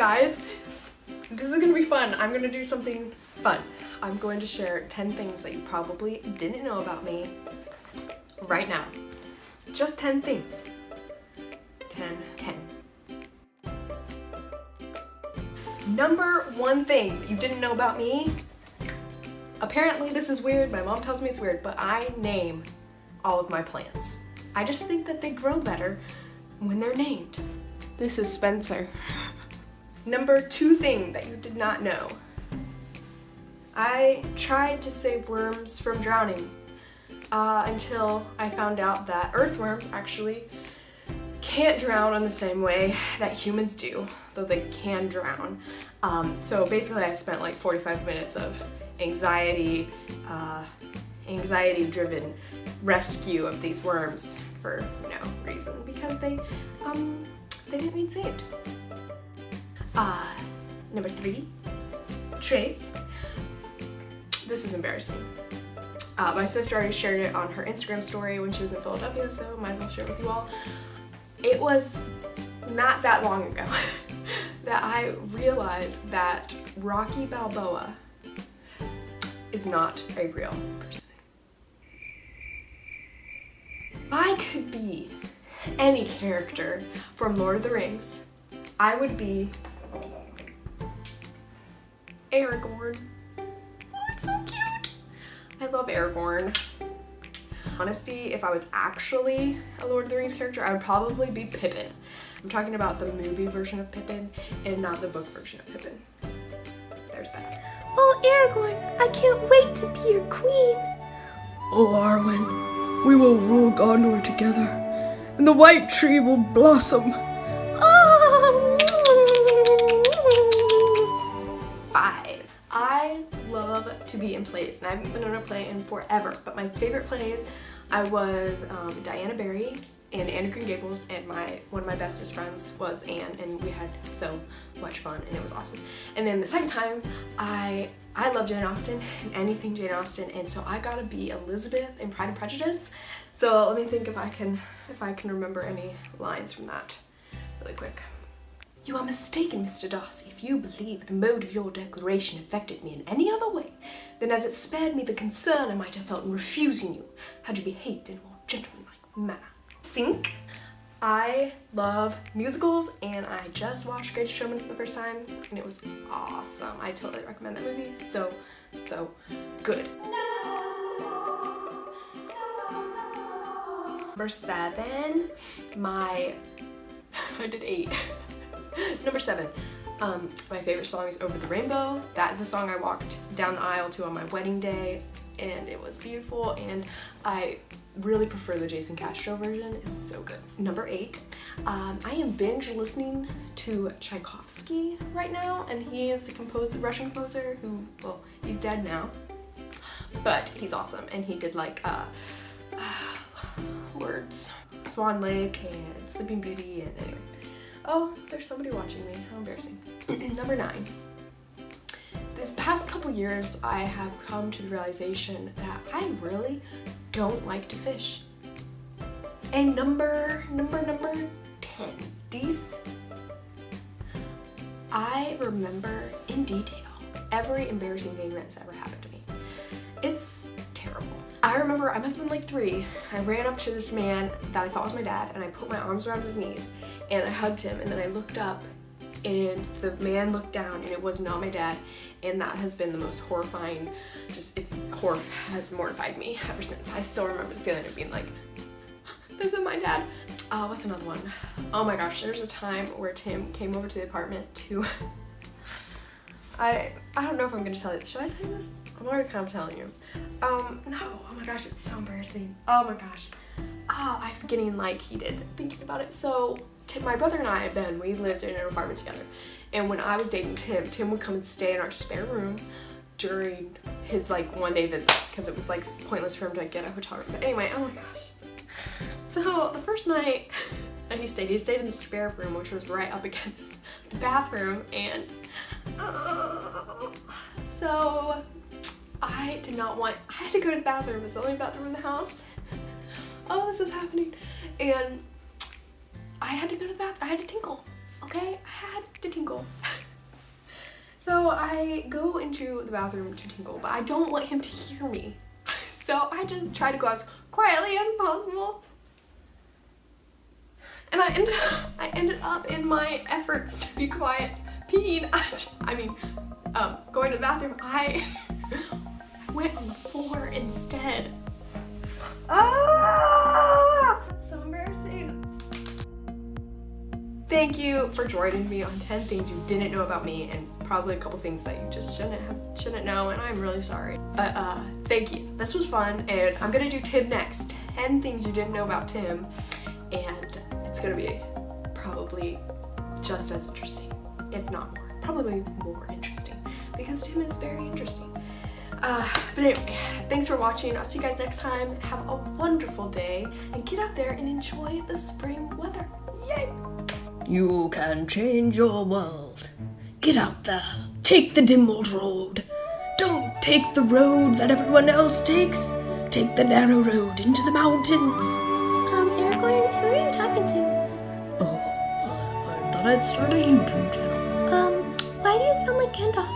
guys. This is gonna be fun. I'm gonna do something fun. I'm going to share 10 things that you probably didn't know about me right now. Just 10 things. 10. Number one thing that you didn't know about me. Apparently this is weird, my mom tells me it's weird, but I name all of my plants. I just think that they grow better when they're named. This is Spencer. Number two thing that you did not know. I tried to save worms from drowning until I found out that earthworms actually can't drown in the same way that humans do, though they can drown. So basically I spent like 45 minutes of anxiety-driven rescue of these worms for no reason, because they didn't need saved. Number three, Trace. This is embarrassing. My sister already shared it on her Instagram story when she was in Philadelphia, so might as well share it with you all. It was not that long ago that I realized that Rocky Balboa is not a real person. I could be any character from Lord of the Rings. I would be Aragorn. Oh, it's so cute. I love Aragorn. Honesty, if I was actually a Lord of the Rings character, I would probably be Pippin. I'm talking about the movie version of Pippin and not the book version of Pippin. There's that. Oh, Aragorn, I can't wait to be your queen. Oh, Arwen, we will rule Gondor together, and the White Tree will blossom. Oh! 5. I love to be in plays, and I haven't been in a play in forever, but my favorite plays, I was Diana Barry and Anne of Green Gables, and one of my bestest friends was Anne, and we had so much fun, and it was awesome. And then the second time, I love Jane Austen and anything Jane Austen, and so I gotta be Elizabeth in Pride and Prejudice. So let me think if I can remember any lines from that really quick. You are mistaken, Mr. Darcy, if you believe the mode of your declaration affected me in any other way than as it spared me the concern I might have felt in refusing you had you behaved in a more gentlemanlike manner. Sink. I love musicals, and I just watched Greatest Showman for the first time, and it was awesome. I totally recommend that movie. So good. Number 7, I did 8. Number 7, my favorite song is Over the Rainbow. That is the song I walked down the aisle to on my wedding day, and it was beautiful, and I really prefer the Jason Castro version. It's so good. Number 8, I am binge listening to Tchaikovsky right now, and he is the Russian composer who, well, he's dead now, but he's awesome, and he did like words, Swan Lake and Sleeping Beauty, and anyway. Oh, there's somebody watching me. How embarrassing. Number 9. This past couple years, I have come to the realization that I really don't like to fish. And number 10, Dees. I remember in detail every embarrassing thing that's ever happened to me. It's terrible. I remember I must have been like 3. I ran up to this man that I thought was my dad, and I put my arms around his knees and I hugged him, and then I looked up and the man looked down and it was not my dad, and that has been the most horrifying, has mortified me ever since. I still remember the feeling of being like, this is my dad. What's another one? Oh my gosh, there's a time where Tim came over to the apartment to I don't know if I'm gonna tell you. Should I say this? I'm already kind of telling you. No. Oh my gosh, it's so embarrassing. Oh my gosh. I'm getting like heated thinking about it. So my brother and I, Ben, we lived in an apartment together. And when I was dating Tim would come and stay in our spare room during his like one-day visits, because it was like pointless for him to get a hotel room. But anyway, oh my gosh. So the first night that he stayed in the spare room, which was right up against the bathroom, and so I had to go to the bathroom. It was the only bathroom in the house. Oh, this is happening. And I had to go to the bathroom. I had to tinkle, okay? I had to tinkle. So I go into the bathroom to tinkle, but I don't want him to hear me. So I just try to go as quietly as possible. And I ended up in my efforts to be quiet peeing. Going to the bathroom, I went on the floor instead. Ah! That's so embarrassing. Thank you for joining me on 10 things you didn't know about me, and probably a couple things that you just shouldn't know, and I'm really sorry. But thank you. This was fun, and I'm gonna do Tim next. 10 things you didn't know about Tim, and it's gonna be probably just as interesting, if not more. Probably more interesting, because Tim is very interesting. But anyway, thanks for watching. I'll see you guys next time. Have a wonderful day, and get out there and enjoy the spring weather. Yay! You can change your world. Get out there. Take the dim old road. Don't take the road that everyone else takes. Take the narrow road into the mountains. Aragorn, who are you talking to? Oh, I thought I'd start a YouTube channel. Why do you sound like Gandalf?